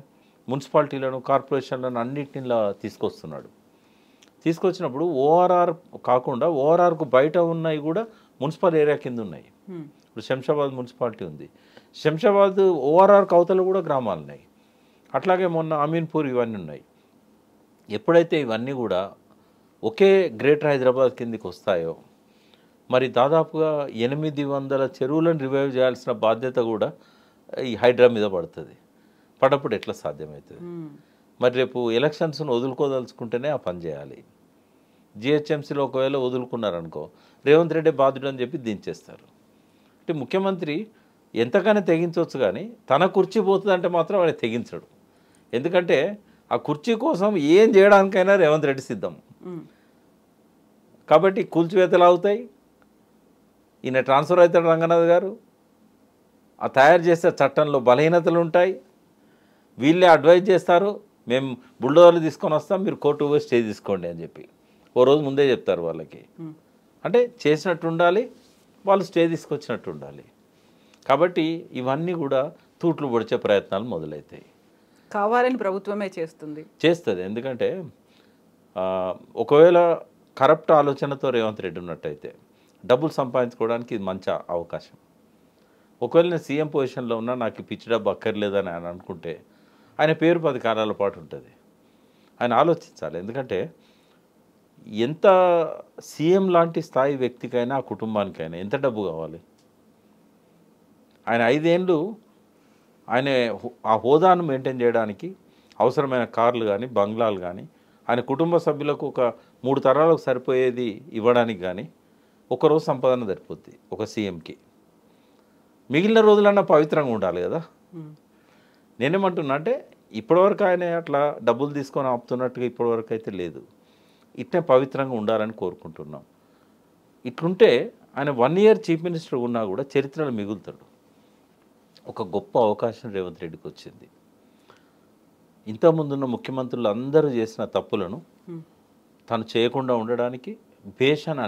మున్సిపాలిటీలను కార్పొరేషన్లను అన్నిటిలా తీసుకొచ్చినప్పుడు ఓఆర్ఆర్ కాకుండా ఓఆర్ఆర్కు బయట ఉన్నాయి కూడా మున్సిపల్ ఏరియా కింద ఉన్నాయి. ఇప్పుడు శంషాబాద్ మున్సిపాలిటీ ఉంది, శంషాబాద్ ఓఆర్ఆర్ కవతలు కూడా గ్రామాలు ఉన్నాయి. అట్లాగే మొన్న అమీన్పూర్ ఇవన్నీ ఉన్నాయి. ఎప్పుడైతే ఇవన్నీ కూడా ఒకే గ్రేటర్ హైదరాబాద్ కిందికి వస్తాయో మరి దాదాపుగా 800 చెరువులను రివైవ్ చేయాల్సిన బాధ్యత కూడా ఈ హైడ్రా మీద పడుతుంది. పడప్పుడు ఎట్లా సాధ్యమవుతుంది? మరి రేపు ఎలక్షన్స్ను వదులుకోదలుచుకుంటేనే ఆ పని చేయాలి. జిహెచ్ఎంసీలో ఒకవేళ వదులుకున్నారనుకో రేవంత్ రెడ్డి బాధ్యుడు అని చెప్పి దించేస్తారు. అంటే ముఖ్యమంత్రి ఎంతగానో తెగించవచ్చు, కానీ తన కుర్చీ పోతుందంటే మాత్రం ఆయన తెగించడు. ఎందుకంటే ఆ కుర్చీ కోసం ఏం చేయడానికైనా రేవంత్ రెడ్డి సిద్ధం. కాబట్టి కూల్చివేతలు అవుతాయి, ఈయన ట్రాన్స్ఫర్ అవుతాడు రంగనాథ్ గారు, ఆ తయారు చేసే చట్టంలో బలహీనతలు ఉంటాయి, వీళ్ళే అడ్వైజ్ చేస్తారు, మేము బుల్డోజర్లు తీసుకొని వస్తాం, మీరు కోర్టు పోయి స్టే తీసుకోండి అని చెప్పి ఓ రోజు ముందే చెప్తారు వాళ్ళకి. అంటే చేసినట్టు ఉండాలి, వాళ్ళు స్టే తీసుకొచ్చినట్టు ఉండాలి. కాబట్టి ఇవన్నీ కూడా తూట్లు పొడిచే ప్రయత్నాలు మొదలవుతాయి. కావాలని ప్రభుత్వమే చేస్తుంది. ఎందుకంటే ఒకవేళ కరప్ట్ ఆలోచనతో రేవంత్ రెడ్డి ఉన్నట్టయితే డబ్బులు సంపాదించుకోవడానికి ఇది మంచి అవకాశం. ఒకవేళ నేను సీఎం పొజిషన్లో ఉన్నా నాకు పిచ్చి డబ్బు అక్కర్లేదని ఆయన అనుకుంటే ఆయన పేరు 10 కాలాల పాటు ఉంటుంది. ఆయన ఆలోచించాలి. ఎందుకంటే ఎంత సీఎం లాంటి స్థాయి వ్యక్తికైనా ఆ కుటుంబానికైనా ఎంత డబ్బు కావాలి? ఆయన 5 ఏళ్ళు ఆయన ఆ హోదాను మెయింటైన్ చేయడానికి అవసరమైన కార్లు కానీ బంగ్లాలు కానీ ఆయన కుటుంబ సభ్యులకు ఒక 3 తరాలకు సరిపోయేది ఇవ్వడానికి కానీ ఒకరోజు సంపాదన సరిపోద్ది ఒక సీఎంకి. మిగిలిన రోజులన్నా పవిత్రంగా ఉండాలి కదా. నేనేమంటున్నా అంటే ఇప్పటివరకు ఆయన అట్లా డబ్బులు తీసుకొని ఆపుతున్నట్టుగా ఇప్పటివరకు అయితే లేదు. ఇట్నే పవిత్రంగా ఉండాలని కోరుకుంటున్నాం. ఇట్లుంటే ఆయన 1 ఇయర్ చీఫ్ మినిస్టర్ ఉన్నా కూడా చరిత్రలో మిగులుతాడు. ఒక గొప్ప అవకాశం రేవంత్ రెడ్డికి వచ్చింది. ఇంతకుముందున్న ముఖ్యమంత్రులు అందరూ చేసిన తప్పులను తను చేయకుండా ఉండడానికి, భేషాన్ని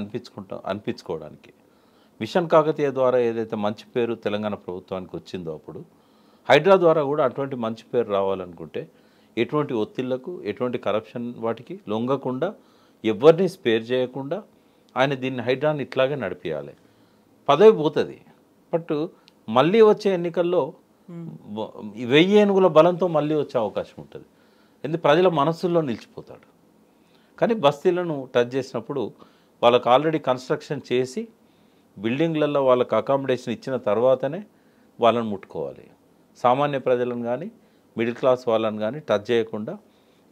అనిపించుకోవడానికి. మిషన్ కాకతీయ ద్వారా ఏదైతే మంచి పేరు తెలంగాణ ప్రభుత్వానికి వచ్చిందో అప్పుడు హైడ్రా ద్వారా కూడా అటువంటి మంచి పేరు రావాలనుకుంటే ఎటువంటి ఒత్తిళ్లకు, ఎటువంటి కరప్షన్ వాటికి లొంగకుండా, ఎవరిని స్పేర్ చేయకుండా ఆయన దీన్ని హైడ్రాని ఇట్లాగే నడిపించాలి. పదవి పోతుంది, బట్ మళ్ళీ వచ్చే ఎన్నికల్లో 1000 ఏనుగుల బలంతో మళ్ళీ వచ్చే అవకాశం ఉంటుంది. ఎందుకు ప్రజల మనస్సుల్లో నిలిచిపోతాడు. కానీ బస్తీలను టచ్ చేసినప్పుడు వాళ్ళకు ఆల్రెడీ కన్స్ట్రక్షన్ చేసి బిల్డింగ్లలో వాళ్ళకు అకామిడేషన్ ఇచ్చిన తర్వాతనే వాళ్ళని ముట్టుకోవాలి. సామాన్య ప్రజలను కానీ మిడిల్ క్లాస్ వాళ్ళని కానీ టచ్ చేయకుండా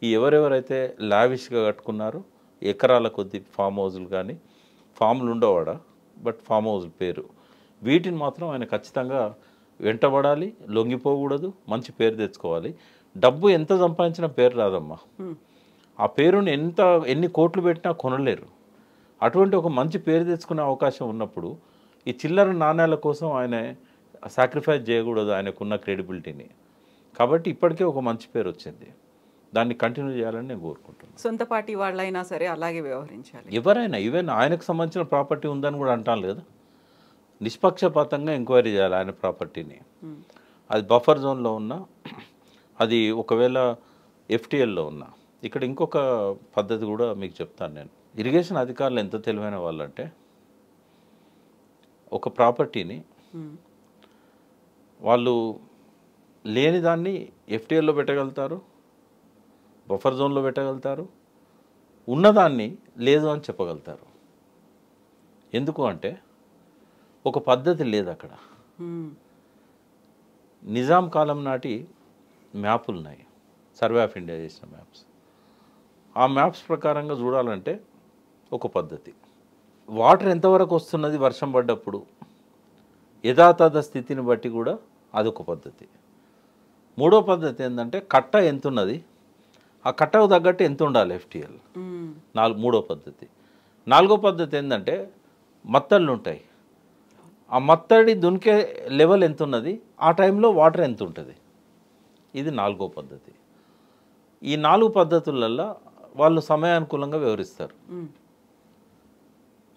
ఈ ఎవరెవరైతే లావిష్గా కట్టుకున్నారో ఎకరాల కొద్ది ఫామ్ హౌజులు కానీ, ఫామ్లు ఉండవాడ బట్ ఫామ్ హౌజుల పేరు, వీటిని మాత్రం ఆయన ఖచ్చితంగా వెంటబడాలి, లొంగిపోకూడదు, మంచి పేరు తెచ్చుకోవాలి. డబ్బు ఎంత సంపాదించినా పేరు రాదమ్మా. ఆ పేరుని ఎన్ని కోట్లు పెట్టినా కొనలేరు. అటువంటి ఒక మంచి పేరు తెచ్చుకునే అవకాశం ఉన్నప్పుడు ఈ చిల్లర నాణ్యాల కోసం ఆయన సాక్రిఫైస్ చేయకూడదు ఆయనకున్న క్రెడిబిలిటీని. కాబట్టి ఇప్పటికే ఒక మంచి పేరు వచ్చింది, దాన్ని కంటిన్యూ చేయాలని నేను కోరుకుంటున్నాను. సొంత పార్టీ వాళ్ళైనా సరే అలాగే వ్యవహరించాలి. ఎవరైనా ఈవెన్ ఆయనకు సంబంధించిన ప్రాపర్టీ ఉందని కూడా అంటాను కదా, నిష్పక్షపాతంగా ఎంక్వైరీ చేయాలి ఆయన ప్రాపర్టీని. అది బఫర్ జోన్లో ఉన్నా, అది ఒకవేళ ఎఫ్టీఎల్లో ఉన్నా. ఇక్కడ ఇంకొక పద్ధతి కూడా మీకు చెప్తాను నేను. ఇరిగేషన్ అధికారులు ఎంత తెలివైన వాళ్ళంటే ఒక ప్రాపర్టీని వాళ్ళు లేని దాన్ని ఎఫ్టీఎల్లో పెట్టగలుగుతారు, బఫర్ జోన్లో పెట్టగలుగుతారు, ఉన్నదాన్ని లేదు అని చెప్పగలుగుతారు. ఎందుకు అంటే ఒక పద్ధతి లేదు అక్కడ. నిజాం కాలం నాటి మ్యాప్లు ఉన్నాయి, సర్వే ఆఫ్ ఇండియా చేసిన మ్యాప్స్. ఆ మ్యాప్స్ ప్రకారంగా చూడాలంటే ఒక పద్ధతి. వాటర్ ఎంతవరకు వస్తున్నది వర్షం పడ్డప్పుడు యథాతథ స్థితిని బట్టి కూడా అదొక పద్ధతి. మూడో పద్ధతి ఏంటంటే కట్ట ఎంత ఉన్నది, ఆ కట్టకు తగ్గట్టు ఎంత ఉండాలి ఎఫ్టీఎల్. మూడో పద్ధతి. నాలుగో పద్ధతి ఏంటంటే మత్తళ్ళు ఉంటాయి, ఆ మత్తడి దునికే లెవెల్ ఎంత ఉన్నది, ఆ టైంలో వాటర్ ఎంత ఉంటుంది. ఇది నాలుగో పద్ధతి. ఈ 4 పద్ధతులల్లో వాళ్ళు సమయానుకూలంగా వ్యవహరిస్తారు.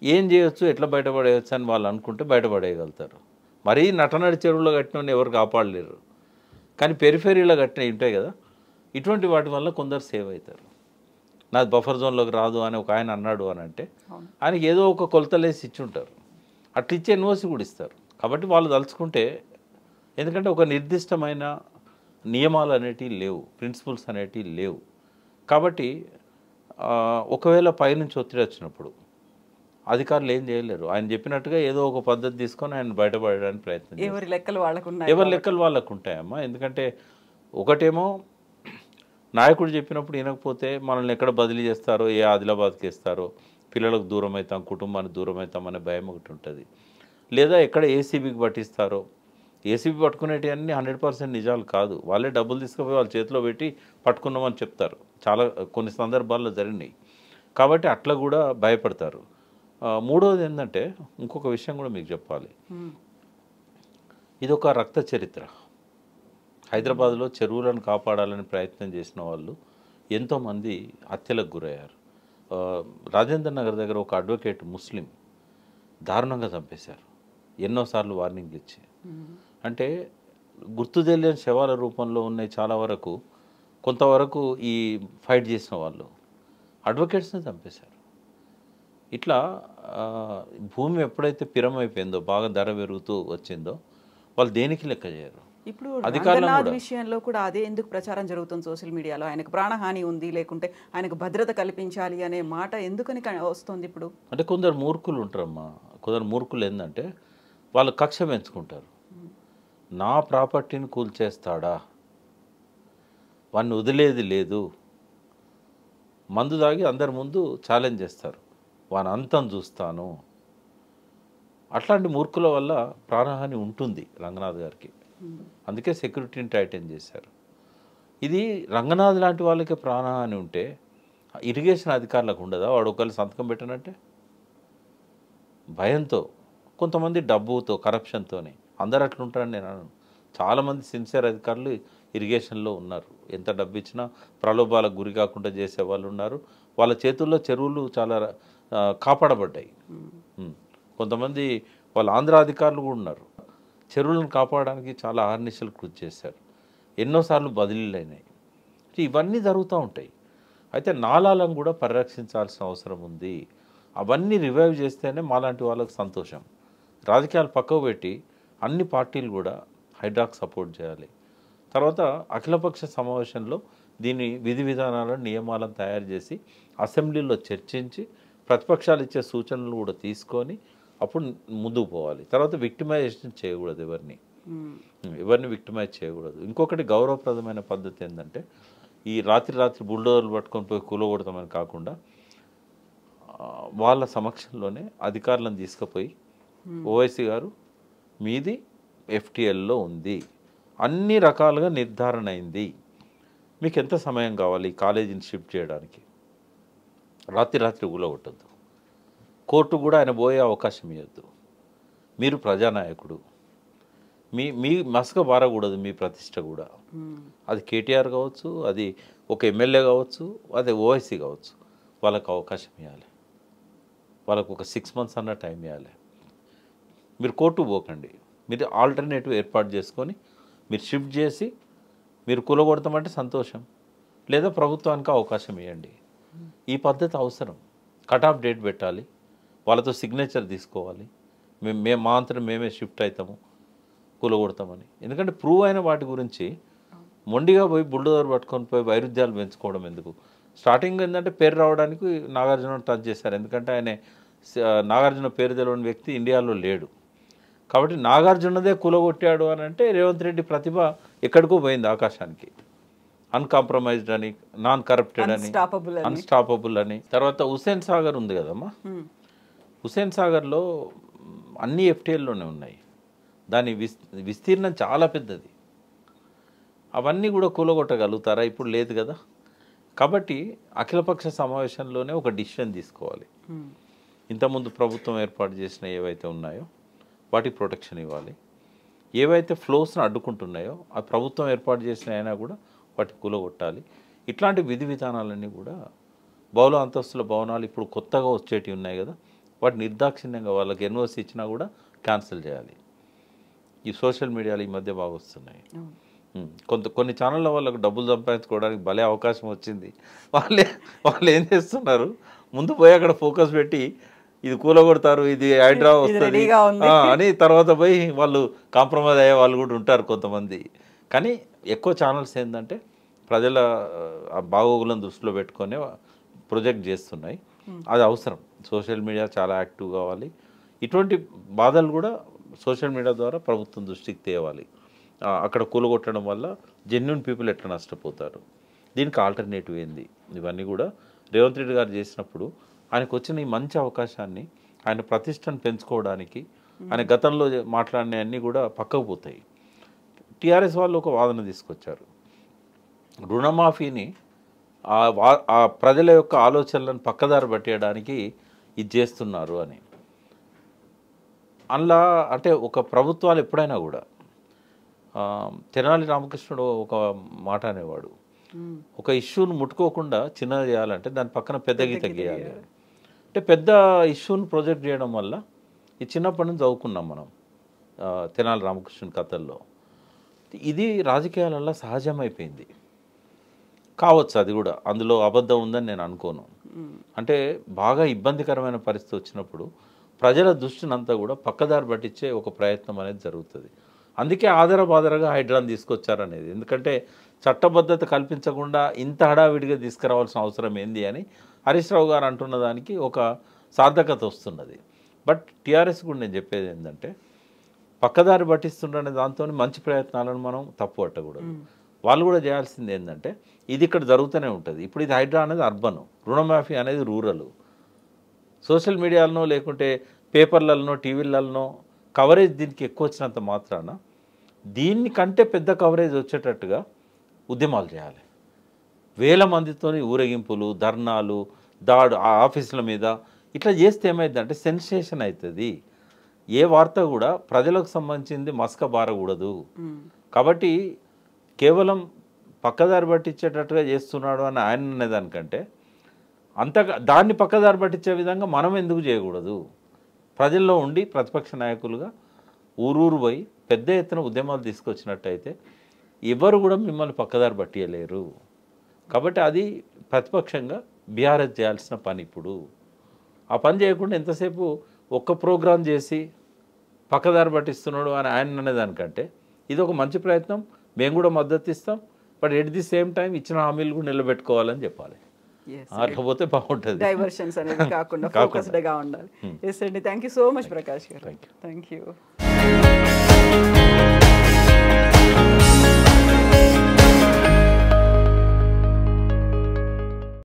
ఏం చేయొచ్చు, ఎట్లా బయటపడేయచ్చు అని వాళ్ళు అనుకుంటే బయటపడేయగలుగుతారు. మరీ నటనడి చెరువులో కట్టిన ఎవరు కాపాడలేరు. కానీ పెరిఫెరీలో కట్టినవి ఉంటాయి కదా, ఇటువంటి వాటి వల్ల కొందరు సేవ్ అవుతారు. నాది బఫర్ జోన్లోకి రాదు అని ఒక ఆయన అన్నాడు అని అంటే ఆయనకి ఏదో ఒక కొలతలేసి ఇచ్చుంటారు, అట్లా ఇచ్చే ఎన్ఓసి కూడా ఇస్తారు. కాబట్టి వాళ్ళు తలుచుకుంటే, ఎందుకంటే ఒక నిర్దిష్టమైన నియమాలు అనేటివి లేవు, ప్రిన్సిపల్స్ అనేటివి లేవు. కాబట్టి ఒకవేళ పైనుంచి ఒత్తిడి వచ్చినప్పుడు అధికారులు ఏం చేయలేరు. ఆయన చెప్పినట్టుగా ఏదో ఒక పద్ధతి తీసుకొని ఆయన బయటపడడానికి ప్రయత్నం చేస్తారు. ఎవరి లెక్కలు వాళ్ళకు ఉంటాయమ్మా. ఎందుకంటే ఒకటేమో నాయకుడు చెప్పినప్పుడు వినకపోతే మనల్ని ఎక్కడ బదిలీ చేస్తారో, ఏ ఆదిలాబాద్కి వేస్తారో, పిల్లలకు దూరం అవుతాం, కుటుంబానికి దూరం అవుతాం అనే భయం ఒకటి ఉంటుంది. లేదా ఎక్కడ ఏసీబీకి పట్టిస్తారో, ఏసీబీ పట్టుకునేటివన్నీ 100% నిజాలు కాదు. వాళ్ళే డబ్బులు తీసుకుపోయి వాళ్ళ చేతిలో పెట్టి పట్టుకున్నామని చెప్తారు. చాలా కొన్ని సందర్భాల్లో జరిగినాయి. కాబట్టి అట్లా కూడా భయపడతారు. మూడవది ఏంటంటే ఇంకొక విషయం కూడా మీకు చెప్పాలి. ఇదొక రక్త చరిత్ర. హైదరాబాద్లో చెరువులను కాపాడాలని ప్రయత్నం చేసిన వాళ్ళు ఎంతోమంది హత్యలకు గురయ్యారు. రాజేంద్ర నగర్ దగ్గర ఒక అడ్వకేట్ ముస్లిం దారుణంగా చంపేశారు, ఎన్నోసార్లు వార్నింగ్లు ఇచ్చి. అంటే గుర్తు తెలియని శవాల రూపంలో ఉన్నాయి చాలా వరకు. కొంతవరకు ఈ ఫైట్ చేసిన వాళ్ళు అడ్వకేట్స్ని చంపేశారు. ఇట్లా భూమి ఎప్పుడైతే పిరమైపోయిందో, బాగా ధర పెరుగుతూ వచ్చిందో, వాళ్ళు దేనికి లెక్క చేయరు. ఇప్పుడు అధికారులను రంగనాథ్ కూడా. విషయంలో కూడా అదే ఎందుకు ప్రచారం జరుగుతుంది సోషల్ మీడియాలో? ఆయనకు ప్రాణహాని ఉంది, లేకుంటే ఆయనకు భద్రత కల్పించాలి అనే మాట ఎందుకని వస్తుంది ఇప్పుడు? అంటే కొందరు మూర్ఖులు ఉంటారమ్మా. కొందరు మూర్ఖులు ఏంటంటే వాళ్ళు కక్ష పెంచుకుంటారు. నా ప్రాపర్టీని కూల్చేస్తాడా, వాడిని వదిలేది లేదు, మందు తాగి అందరి ముందు ఛాలెంజ్ చేస్తారు, వాని అంతం చూస్తాను. అట్లాంటి మూర్ఖుల వల్ల ప్రాణహాని ఉంటుంది రంగనాథ్ గారికి. అందుకే సెక్యూరిటీని టైటన్ చేశారు. ఇది రంగనాథ్ లాంటి వాళ్ళకి ప్రాణహాని ఉంటే ఇరిగేషన్ అధికారులకు ఉండదా? వాడు ఒకళ్ళు సంతకం పెట్టనంటే భయంతో, కొంతమంది డబ్బుతో, కరప్షన్తోనే. అందరు అట్లుంటారని నేను అనను. చాలామంది సిన్సియర్ అధికారులు ఇరిగేషన్లో ఉన్నారు. ఎంత డబ్బు ఇచ్చినా ప్రలోభాలకు గురి కాకుండా చేసే వాళ్ళు ఉన్నారు. వాళ్ళ చేతుల్లో చెరువులు చాలా కాపాడబడ్డాయి. కొంతమంది వాళ్ళ ఆంధ్ర అధికారులు కూడా ఉన్నారు. చెరువులను కాపాడడానికి చాలా ఆర్నిషలు కృషి చేశారు. ఎన్నోసార్లు బదిలీలు అయినాయి. ఇవన్నీ జరుగుతూ ఉంటాయి. అయితే నాలాలను కూడా పరిరక్షించాల్సిన అవసరం ఉంది. అవన్నీ రివైవ్ చేస్తేనే మాలాంటి వాళ్ళకు సంతోషం. రాజకీయాలు పక్కకు పెట్టి అన్ని పార్టీలు కూడా హైడ్రాక్ సపోర్ట్ చేయాలి. తర్వాత అఖిలపక్ష సమావేశంలో దీని విధి విధానాలను, నియమాలను తయారు చేసి అసెంబ్లీలో చర్చించి ప్రతిపక్షాలు ఇచ్చే సూచనలు కూడా తీసుకొని అప్పుడు ముందుకు పోవాలి. తర్వాత విక్టిమైజేషన్ చేయకూడదు, ఎవరిని విక్టిమైజ్ చేయకూడదు. ఇంకొకటి గౌరవప్రదమైన పద్ధతి ఏంటంటే ఈ రాత్రి బుల్డోజర్లు పట్టుకొని పోయి కూలగొడతామని కాకుండా వాళ్ళ సమక్షంలోనే అధికారులను తీసుకుపోయి ఓవైసీ గారు మీది ఎఫ్టీఎల్లో ఉంది, అన్ని రకాలుగా నిర్ధారణ అయింది, మీకు ఎంత సమయం కావాలి ఈ కాలేజీని షిఫ్ట్ చేయడానికి, రాత్రి కూలగొట్టద్దు, కోర్టు కూడా ఆయన పోయే అవకాశం ఇవ్వద్దు, మీరు ప్రజానాయకుడు, మీ మసక బారకూడదు, మీ ప్రతిష్ట కూడా. అది కేటీఆర్ కావచ్చు, అది ఒక ఎమ్మెల్యే కావచ్చు, అది ఓవైసీ కావచ్చు, వాళ్ళకు అవకాశం ఇవ్వాలి. వాళ్ళకు ఒక 6 months అన్న టైం ఇవ్వాలి. మీరు కోర్టు పోకండి, మీరు ఆల్టర్నేటివ్ ఏర్పాటు చేసుకొని మీరు షిఫ్ట్ చేసి మీరు కూలగొడతామంటే సంతోషం, లేదా ప్రభుత్వానికి అవకాశం ఇవ్వండి. ఈ పద్ధతి అవసరం. కట్ ఆఫ్ డేట్ పెట్టాలి, వాళ్ళతో సిగ్నేచర్ తీసుకోవాలి, మా అంతటా మేమే షిఫ్ట్ అవుతాము, కూలగొడతామని. ఎందుకంటే ప్రూవ్ అయిన వాటి గురించి మొండిగా పోయి బుల్డోజర్ పట్టుకొని పోయి వైరుధ్యాలు పెంచుకోవడం ఎందుకు? స్టార్టింగ్ ఏంటంటే పేరు రావడానికి నాగార్జున టచ్ చేశారు. ఎందుకంటే ఆయన నాగార్జున పేరు తెలియని వ్యక్తి ఇండియాలో లేడు. కాబట్టి నాగార్జునదే కూలగొట్టాడు అని అంటే రేవంత్ రెడ్డి ప్రతిభ ఎక్కడికో పోయింది ఆకాశానికి. అన్కాంప్రమైజ్డ్ అని, నాన్ కరప్టెడ్ అని, అన్స్టాపబుల్ అని. తర్వాత హుస్సేన్ సాగర్ ఉంది కదమ్మా, హుస్సేన్ సాగర్లో అన్ని ఎఫ్టీఎల్లోనే ఉన్నాయి. దాని విస్తీర్ణం చాలా పెద్దది. అవన్నీ కూడా కూలగొట్టగలుగుతారా? ఇప్పుడు లేదు కదా. కాబట్టి అఖిలపక్ష సమావేశంలోనే ఒక డిసిషన్ తీసుకోవాలి. ఇంతకుముందు ప్రభుత్వం ఏర్పాటు చేసిన ఏవైతే ఉన్నాయో వాటికి ప్రొటెక్షన్ ఇవ్వాలి. ఏవైతే ఫ్లోస్ను అడ్డుకుంటున్నాయో ఆ ప్రభుత్వం ఏర్పాటు చేసిన అయినా కూడా వాటికి కూలగొట్టాలి. ఇట్లాంటి విధి విధానాలన్నీ కూడా బహుళ అంతస్తుల భవనాలు ఇప్పుడు కొత్తగా వచ్చేటివి ఉన్నాయి కదా, వాటి నిర్దాక్షిణ్యంగా వాళ్ళకి ఎన్ఓసి ఇచ్చినా కూడా క్యాన్సిల్ చేయాలి. ఈ సోషల్ మీడియాలో ఈ మధ్య బాగా వస్తున్నాయి. కొన్ని ఛానళ్ళ వాళ్ళకు డబ్బులు సంపాదించుకోవడానికి భలే అవకాశం వచ్చింది. వాళ్ళు ఏం చేస్తున్నారు, ముందు పోయి అక్కడ ఫోకస్ పెట్టి ఇది కూలగొడతారు, ఇది హైడ్రా వస్తుంది అని తర్వాత పోయి వాళ్ళు కాంప్రమైజ్ అయ్యే వాళ్ళు కూడా ఉంటారు కొంతమంది. కానీ ఎక్కువ ఛానల్స్ ఏంటంటే ప్రజల బాగోగులను దృష్టిలో పెట్టుకొని ప్రొజెక్ట్ చేస్తున్నాయి. అది అవసరం. సోషల్ మీడియా చాలా యాక్టివ్ కావాలి. ఇటువంటి బాధలు కూడా సోషల్ మీడియా ద్వారా ప్రభుత్వం దృష్టికి తేవాలి. అక్కడ కూలగొట్టడం వల్ల జెన్యూన్ పీపుల్ ఎట్లా నష్టపోతారు, దీనికి ఆల్టర్నేటివ్ ఏంది, ఇవన్నీ కూడా రేవంత్ రెడ్డి గారు చేసినప్పుడు ఆయనకు వచ్చిన ఈ మంచి అవకాశాన్ని ఆయన ప్రతిష్టను పెంచుకోవడానికి ఆయన గతంలో మాట్లాడిన అన్నీ కూడా పక్కకు పోతాయి. టీఆర్ఎస్ వాళ్ళు ఒక వాదన తీసుకొచ్చారు, రుణమాఫీని ఆ ప్రజల యొక్క ఆలోచనలను పక్కదారి పట్టేయడానికి ఇది చేస్తున్నారు అని. అందులో అంటే ఒక ప్రభుత్వాలు ఎప్పుడైనా కూడా తెనాలి రామకృష్ణుడు ఒక మాట అనేవాడు, ఒక ఇష్యూను ముట్టుకోకుండా చిన్నది చేయాలంటే దాని పక్కన పెద్ద గీత గీయాలి. అంటే పెద్ద ఇష్యూను ప్రొజెక్ట్ చేయడం వల్ల ఈ చిన్నప్పటి నుంచి చదువుకున్నాం మనం తెనాలి రామకృష్ణుని కథల్లో. ఇది రాజకీయాలలో సహజమైపోయింది కావచ్చు, అది కూడా అందులో అబద్ధం ఉందని నేను అనుకోను. అంటే బాగా ఇబ్బందికరమైన పరిస్థితి వచ్చినప్పుడు ప్రజల దృష్టిని అంతా కూడా పక్కదారి పట్టించే ఒక ప్రయత్నం అనేది జరుగుతుంది. అందుకే ఆధారబాధరగా హైడ్రాన్ తీసుకొచ్చారనేది. ఎందుకంటే చట్టబద్ధత కల్పించకుండా ఇంత హడావిడిగా తీసుకురావాల్సిన అవసరం ఏంది అని హరీష్ రావు గారు అంటున్న దానికి ఒక సార్థకత వస్తున్నది. బట్ టీఆర్ఎస్ కూడా నేను చెప్పేది ఏంటంటే పక్కదారి పట్టిస్తుండనే దాంతో మంచి ప్రయత్నాలను మనం తప్పు పట్టకూడదు. వాళ్ళు కూడా చేయాల్సింది ఏంటంటే ఇది ఇక్కడ జరుగుతూనే ఉంటుంది. ఇప్పుడు ఇది హైడ్రా అనేది అర్బన్, రుణమాఫీ అనేది రూరల్. సోషల్ మీడియాలనో లేకుంటే పేపర్లలోనో టీవీలలోనో కవరేజ్ దీనికి ఎక్కువ వచ్చినంత మాత్రాన దీన్ని కంటే పెద్ద కవరేజ్ వచ్చేటట్టుగా ఉద్యమాలు చేయాలి. వేల మందితో ఊరేగింపులు, ధర్నాలు, దాడు ఆఫీసుల మీద ఇట్లా చేస్తే ఏమైందంటే సెన్సేషన్ అవుతుంది. ఏ వార్త కూడా ప్రజలకు సంబంధించింది మసక బారకూడదు. కాబట్టి కేవలం పక్కదారి పట్టించేటట్టుగా చేస్తున్నాడు అని ఆయన అనేదానికంటే అంతగా దాన్ని పక్కదారి పట్టించే విధంగా మనం ఎందుకు చేయకూడదు? ప్రజల్లో ఉండి ప్రతిపక్ష నాయకులుగా ఊరూరు పోయి పెద్ద ఎత్తున ఉద్యమాలు తీసుకొచ్చినట్టయితే ఎవరు కూడా మిమ్మల్ని పక్కదారి పట్టియలేరు. కాబట్టి అది ప్రతిపక్షంగా బీఆర్ఎస్ చేయాల్సిన పని. ఇప్పుడు ఆ పని చేయకుండా ఎంతసేపు ఒక్క ప్రోగ్రాం చేసి పక్కదారి పట్టిస్తున్నాడు అని ఆయన అనేదానికంటే ఇది ఒక మంచి ప్రయత్నం, మేము కూడా మద్దతు ఇస్తాం. But at the same time ఇచ్చిన హామీలు కూడా నిలబెట్టుకోవాలని చెప్పాలి. అట్లా పోతే బాగుంటుంది. డైవర్షన్స్ అనేది కాకుండా ఫోకస్డ్గా ఉండాలి. ఎస్ అండి, thank you so much Prakash గారు. Thank you. Thank you.